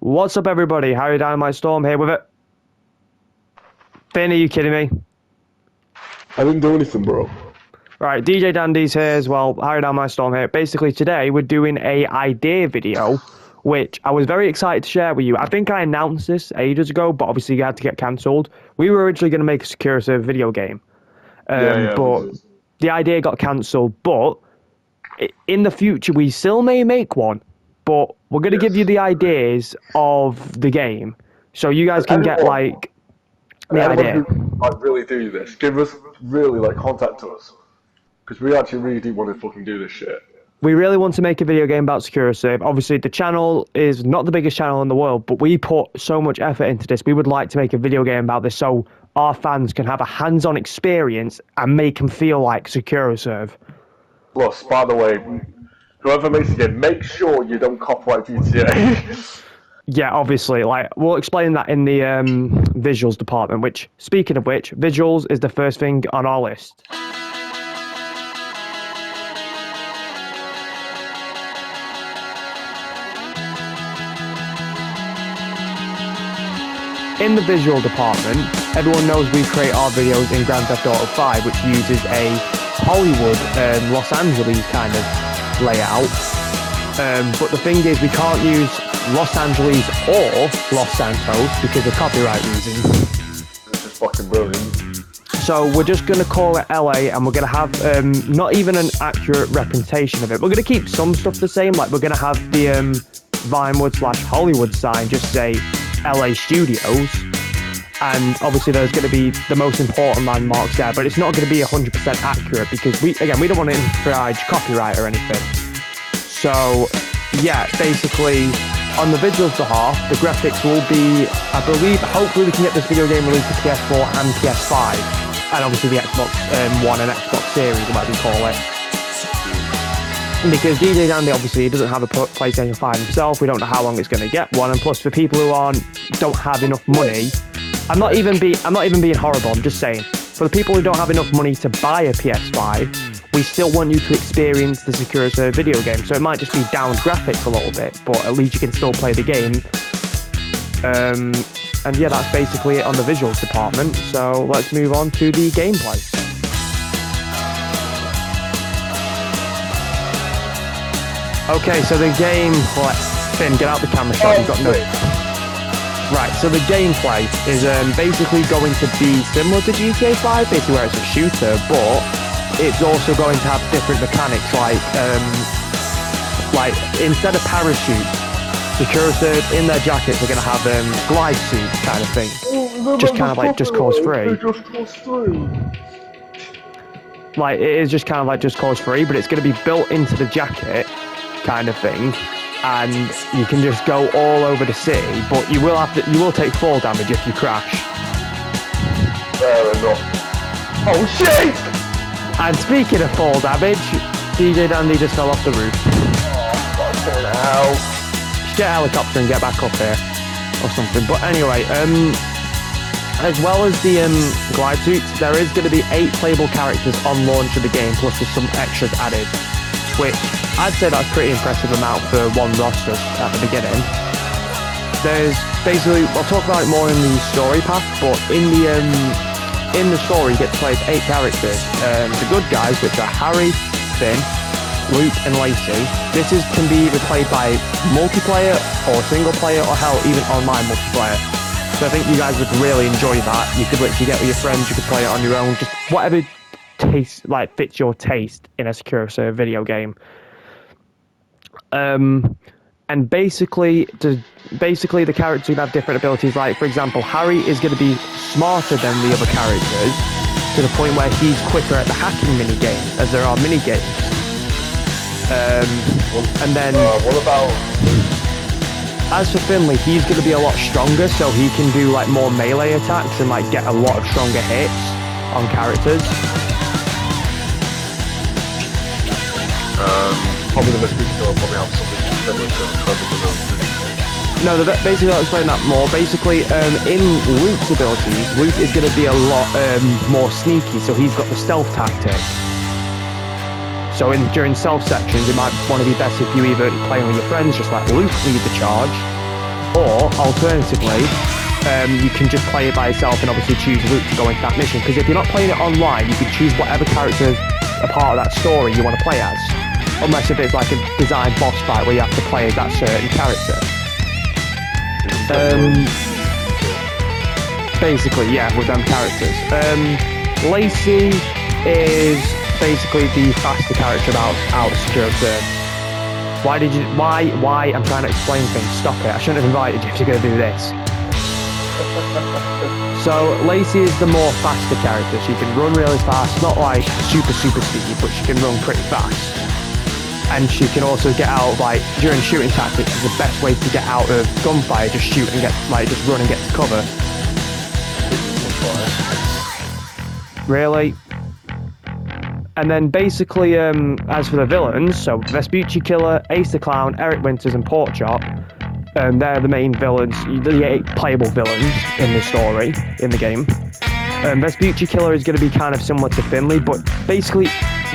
What's up, everybody? Harry Dynamite Storm here with it. Finn, are you kidding me? I didn't do anything, bro. Right, DJ Dandy's here as well. Harry Dynamite Storm here. Basically, today we're doing a idea video, which I was very excited to share with you. I think I announced this ages ago, but obviously you had to get cancelled. We were originally going to make a Secure Serv video game, but the idea got cancelled. But in the future, we still may make one. But we're going to give you the ideas of the game, so you guys can get, like, the idea. Who, like, really do this, give us, really, like, contact us. Because we actually really do want to fucking do this shit. We really want to make a video game about Secure Serv. Obviously, the channel is not the biggest channel in the world, but we put so much effort into this. We would like to make a video game about this so our fans can have a hands-on experience and make them feel like Secure Serv. Plus, by the way, whoever makes the game, make sure you don't copyright GTA. Yeah, obviously, like, we'll explain that in the visuals department, which, speaking of which, visuals is the first thing on our list. In the visual department, everyone knows we create our videos in Grand Theft Auto 5, which uses a Hollywood, Los Angeles kind of layout. But the thing is, we can't use Los Angeles or Los Santos because of copyright reasons. This is fucking brilliant. So we're just going to call it LA, and we're going to have not even an accurate representation of it. We're going to keep some stuff the same, like we're going to have the Vinewood/Hollywood sign just say LA Studios, and obviously there's going to be the most important landmarks there, but it's not going to be 100% accurate because we don't want to infringe copyright or anything. So yeah, basically on the visuals behalf, the graphics will be, I believe, hopefully we can get this video game released for PS4 and PS5, and obviously the Xbox One and Xbox Series, whatever you call it. Because DJ Dandy, obviously, he doesn't have a PlayStation 5 himself. We don't know how long it's going to get one. And plus, for people who don't have enough money, I'm not even being horrible. I'm just saying, for the people who don't have enough money to buy a PS5, we still want you to experience the Secure Serv video game. So it might just be down graphics a little bit, but at least you can still play the game. And yeah, that's basically it on the visuals department. So let's move on to the gameplay. Okay, so the gameplay... Finn, get out the camera shot, you've got no... Right, so the gameplay is basically going to be similar to GTA 5, basically where it's a shooter, but it's also going to have different mechanics, like instead of parachutes, Secure Serv in their jackets are going to have glide suit kind of thing. Just kind of like Just Cause 3. Like, it is just kind of like Just Cause 3, but it's going to be built into the jacket kind of thing, and you can just go all over the city, but you will take fall damage if you crash. Fair enough. Oh shit! And speaking of fall damage, DJ Dandy just fell off the roof. Oh, fucking hell. Just get a helicopter and get back up here or something. But anyway, as well as the glide suits, there is going to be 8 playable characters on launch of the game, plus there's some extras added, which I'd say that's a pretty impressive amount for one roster at the beginning. There's basically, I'll talk about it more in the story path, but in the story you get to play 8 characters. The good guys, which are Harry, Finn, Luke and Lacey. This can be either played by multiplayer or single player, or hell, even online multiplayer. So I think you guys would really enjoy that. You could literally get with your friends, you could play it on your own, just whatever fits your taste in a Secure Serv video game. And basically the characters will have different abilities. Like, for example, Harry is going to be smarter than the other characters to the point where he's quicker at the hacking mini-games, as there are mini-games. And then what about... As for Finley, he's going to be a lot stronger, so he can do like more melee attacks and like get a lot of stronger hits on characters. Probably the most people will probably have something similar to No, basically I'll explain that more. Basically, in Luke's abilities, Luke is going to be a lot more sneaky, so he's got the stealth tactic. So during stealth sections, it might want to be best if you either playing with your friends, just like Luke lead the charge, Or alternatively, you can just play it by yourself and obviously choose a route to go into that mission. Because if you're not playing it online, you can choose whatever character a part of that story you want to play as. Unless if it's like a designed boss fight where you have to play as that certain character. Basically, yeah, with them characters. Lacey is basically the faster character out of Secrou Serv. Why? I'm trying to explain things. Stop it. I shouldn't have invited you if you're going to do this. So, Lacey is the more faster character. She can run really fast, not like super speed, but she can run pretty fast. And she can also get out, like, during shooting tactics is the best way to get out of gunfire, just shoot and get, like, just run and get to cover. Really? And then basically, as for the villains, so Vespucci Killer, Ace the Clown, Eric Winters and Porkchop, they're the main villains, the 8 playable villains in the story, in the game. Vespucci Killer is going to be kind of similar to Finley, but basically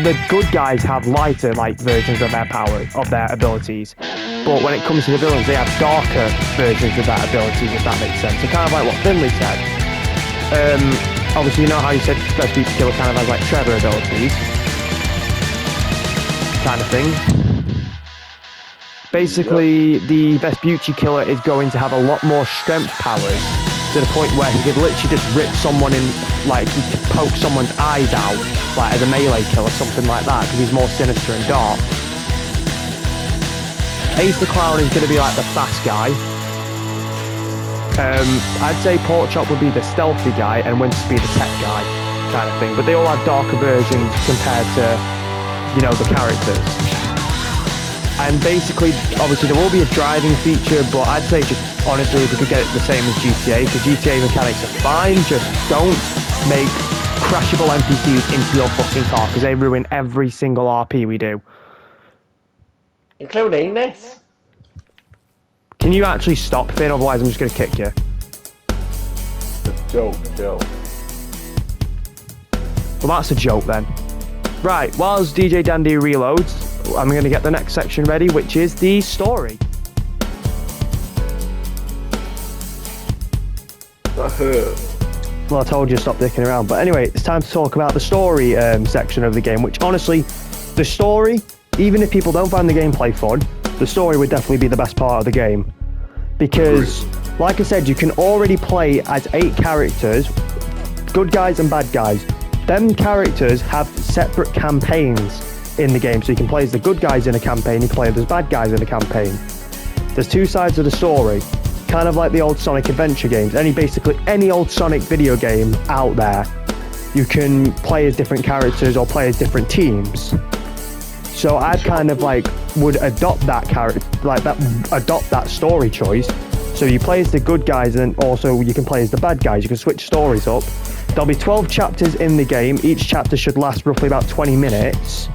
the good guys have lighter versions of their power, of their abilities. But when it comes to the villains, they have darker versions of that abilities, if that makes sense. So kind of like what Finley said. Obviously, you know how you said Vespucci Killer kind of has like Trevor abilities, kind of thing. Basically, the Vespucci Killer is going to have a lot more strength powers, to the point where he could literally just rip someone in, like he could poke someone's eyes out, like as a melee kill or something like that, because he's more sinister and dark. Ace the Clown is going to be like the fast guy. I'd say Porkchop would be the stealthy guy and Winters would be the tech guy, kind of thing. But they all have darker versions compared to, you know, the characters. And basically, obviously, there will be a driving feature, but I'd say just honestly, if we could get it the same as GTA, because GTA mechanics are fine, just don't make crashable NPCs into your fucking car, because they ruin every single RP we do. Including this. Can you actually stop, Finn? Otherwise, I'm just going to kick you. Joke, chill. Well, that's a joke then. Right, whilst DJ Dandy reloads, I'm going to get the next section ready, which is the story. That hurt. Well, I told you to stop dicking around. But anyway, it's time to talk about the story section of the game, which honestly, the story, even if people don't find the gameplay fun, the story would definitely be the best part of the game. Because, like I said, you can already play as 8 characters, good guys and bad guys. Them characters have separate campaigns in the game, so you can play as the good guys in a campaign, you can play as bad guys in a campaign. There's 2 sides of the story, kind of like the old Sonic Adventure games. Basically any old Sonic video game out there, you can play as different characters or play as different teams. So I'd kind of like would adopt that character, like adopt that story choice. So you play as the good guys, and then also you can play as the bad guys. You can switch stories up. There'll be 12 chapters in the game. Each chapter should last roughly about 20 minutes.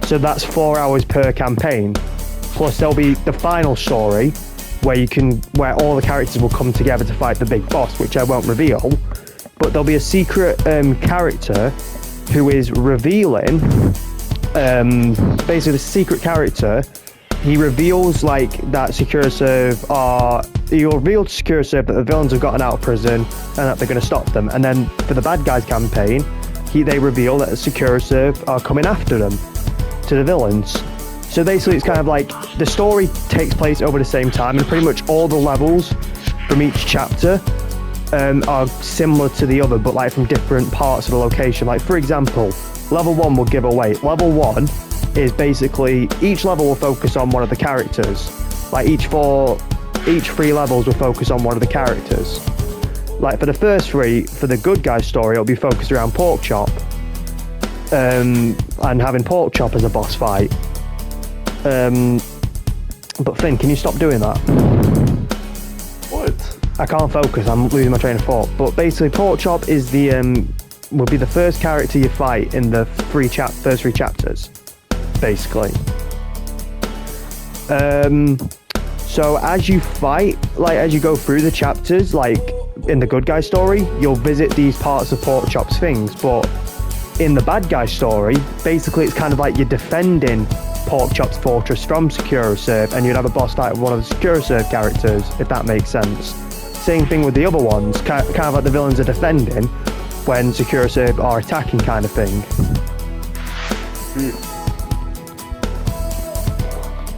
So that's 4 hours per campaign. Plus there'll be the final story where all the characters will come together to fight the big boss, which I won't reveal. But there'll be a secret character who is revealing, basically the secret character, he reveals like that Secrou Serv he'll reveal to Secrou Serv that the villains have gotten out of prison and that they're going to stop them. And then for the bad guys campaign, they reveal that the Secrou Serv are coming after them, to the villains. So basically it's kind of like the story takes place over the same time, and pretty much all the levels from each chapter are similar to the other, but like from different parts of the location. Like for example, level 1 will give away. Level 1 is basically each level will focus on one of the characters. Like each 3 levels will focus on one of the characters. Like for the first 3, for the good guy story, it'll be focused around Porkchop, and having Porkchop as a boss fight. But Finn, can you stop doing that? What? I can't focus, I'm losing my train of thought. But basically Porkchop is will be the first character you fight in the first 3 chapters, basically. So as you fight, like as you go through the chapters, like in the good guy story, you'll visit these parts of Porkchop's things, but in the bad guy story, basically it's kind of like you're defending Pork Chop's Fortress from Secrou Serv, and you'd have a boss fight with one of the Secrou Serv characters, if that makes sense. Same thing with the other ones, kind of like the villains are defending when Secrou Serv are attacking, kind of thing.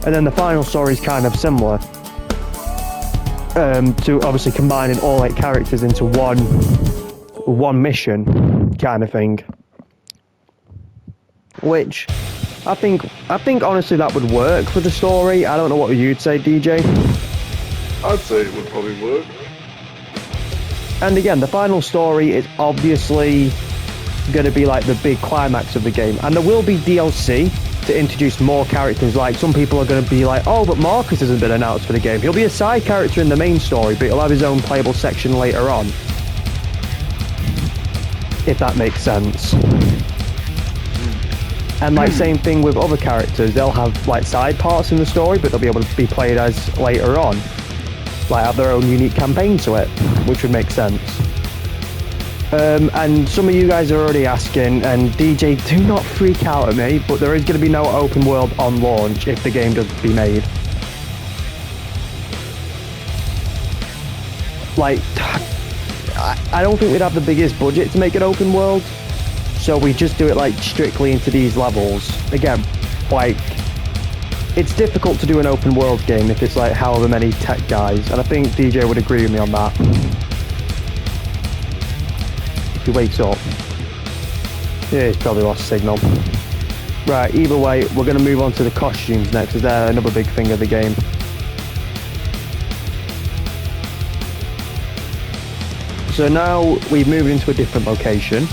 And then the final story is kind of similar, to obviously combining all 8 characters into one mission, kind of thing. Which I think honestly that would work for the story. I don't know what you'd say, DJ. I'd say it would probably work. And again, the final story is obviously going to be like the big climax of the game, and there will be DLC to introduce more characters. Like, some people are going to be like, oh, but Marcus hasn't been announced for the game. He'll be a side character in the main story, but he'll have his own playable section later on, if that makes sense. And like, same thing with other characters, they'll have like side parts in the story, but they'll be able to be played as later on, like have their own unique campaign to it, which would make sense. And some of you guys are already asking, and DJ, do not freak out at me, but there is going to be no open world on launch if the game does be made. Like, I don't think we'd have the biggest budget to make an open world, so we just do it like strictly into these levels. Again, like, it's difficult to do an open world game if it's like however many tech guys, and I think DJ would agree with me on that. He wakes up. Yeah, he's probably lost signal. Right, either way, we're going to move on to the costumes next, as they're another big thing of the game. So now we've moved into a different location,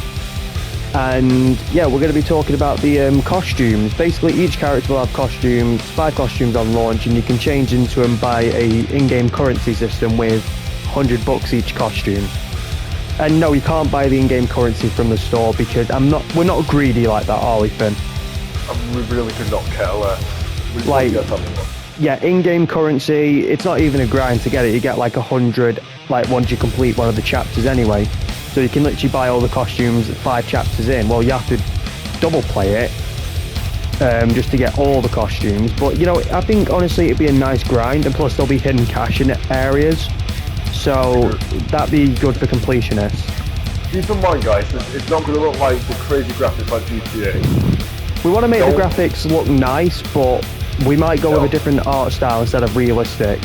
and yeah, we're going to be talking about the costumes. Basically, each character will have costumes, 5 costumes on launch, and you can change into them by a in-game currency system with $100 each costume. And no, you can't buy the in-game currency from the store, because we're not greedy like that, are we, Finn? We really could not care less. We Like, get something. yeah, in-game currency, it's not even a grind to get it. You get like 100, like, once you complete one of the chapters anyway. So you can literally buy all the costumes 5 chapters in. Well, you have to double play it, just to get all the costumes. But, you know, I think honestly it'd be a nice grind, and plus there'll be hidden cash in areas. So that'd be good for completionists. Keep in mind, guys, it's not going to look like the crazy graphics like GTA. We want to make the graphics look nice, but we might go with a different art style instead of realistic.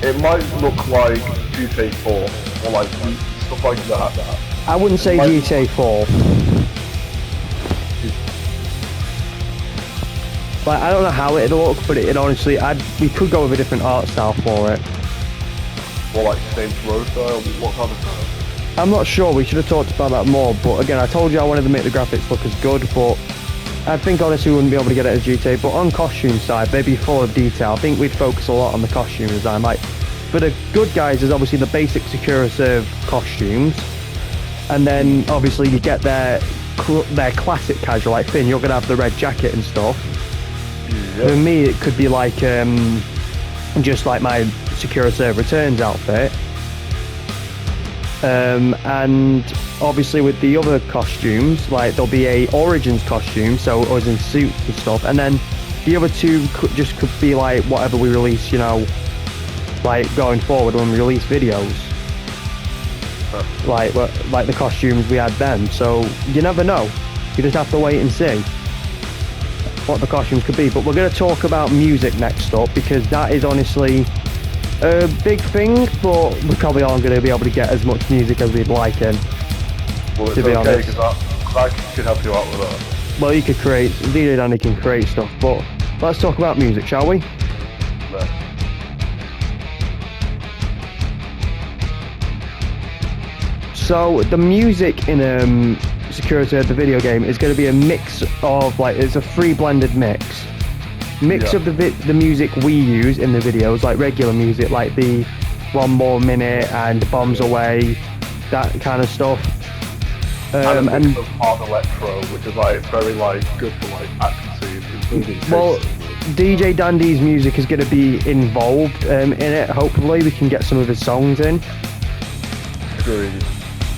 It might look like GTA 4 or like stuff like that. I wouldn't say GTA 4. Like, I don't know how it'd look, but it honestly, we could go with a different art style for it. Or like Saints Row style, what kind of style? I'm not sure, we should have talked about that more, but again, I told you I wanted to make the graphics look as good, but I think honestly we wouldn't be able to get it as GTA. But on costume side, they'd be full of detail. I think we'd focus a lot on the costume design. Like, for the good guys, there's obviously the basic Secrou Serv costumes, and then obviously you get their classic casual, like Finn, you're going to have the red jacket and stuff. Yep. For me, it could be like, just like my Secrou Serv Returns outfit. And obviously with the other costumes, like there'll be a Origins costume, so us in suits and stuff, and then the other 2 could be like whatever we release, you know, like going forward when we release videos. Like the costumes we had then. So you never know. You just have to wait and see what the costumes could be. But we're going to talk about music next up, because that is honestly a big thing, but we probably aren't going to be able to get as much music as we'd like in. Well, it's to be okay, honest. because I could help you out with that. Well, you could create, DJ Danny can create stuff, but let's talk about music, shall we? Right. So the music in Secrou Serv, the video game, is going to be a mix of, like, it's a free blended mix of the music we use in the videos, like regular music, like the 1 More Minute and Bombs Away, that kind of stuff. And hard electro, which is like very like good for like action scenes. Well, DJ Dandy's music is going to be involved in it. Hopefully we can get some of his songs in. Agreed.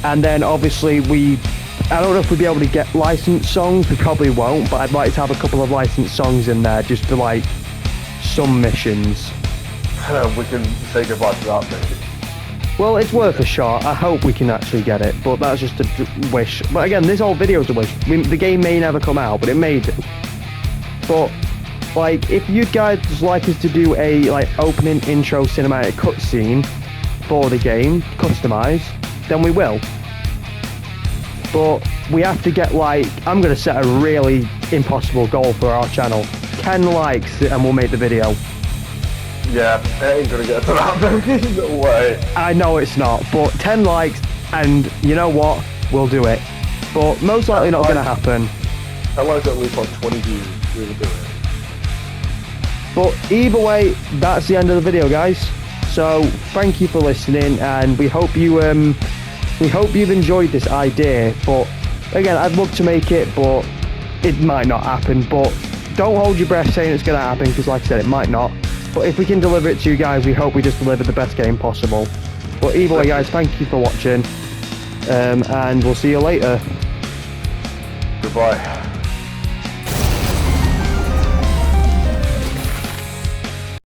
And then obviously we I don't know if we'll be able to get licensed songs. We probably won't, but I'd like to have a couple of licensed songs in there just for like some missions. We can say goodbye to that, maybe. Well, it's worth a shot. I hope we can actually get it, but that's just a wish. But again, this whole video is a wish. The game may never come out, but it may do. But like, if you guys like us to do a like opening intro cinematic cutscene for the game, customized, then we will. But we have to get like, I'm gonna set a really impossible goal for our channel. 10 likes and we'll make the video. Yeah, it ain't gonna get to that, baby. No way. I know it's not, but 10 likes and you know what? We'll do it. But most likely not gonna happen. I like at least like 20 views. We will do it. But either way, that's the end of the video, guys. So thank you for listening, and we hope you've enjoyed this idea. But again, I'd love to make it, but it might not happen. But don't hold your breath saying it's going to happen, because like I said, it might not. But if we can deliver it to you guys, we hope we just deliver the best game possible. But either way, guys, thank you for watching, and we'll see you later. Goodbye.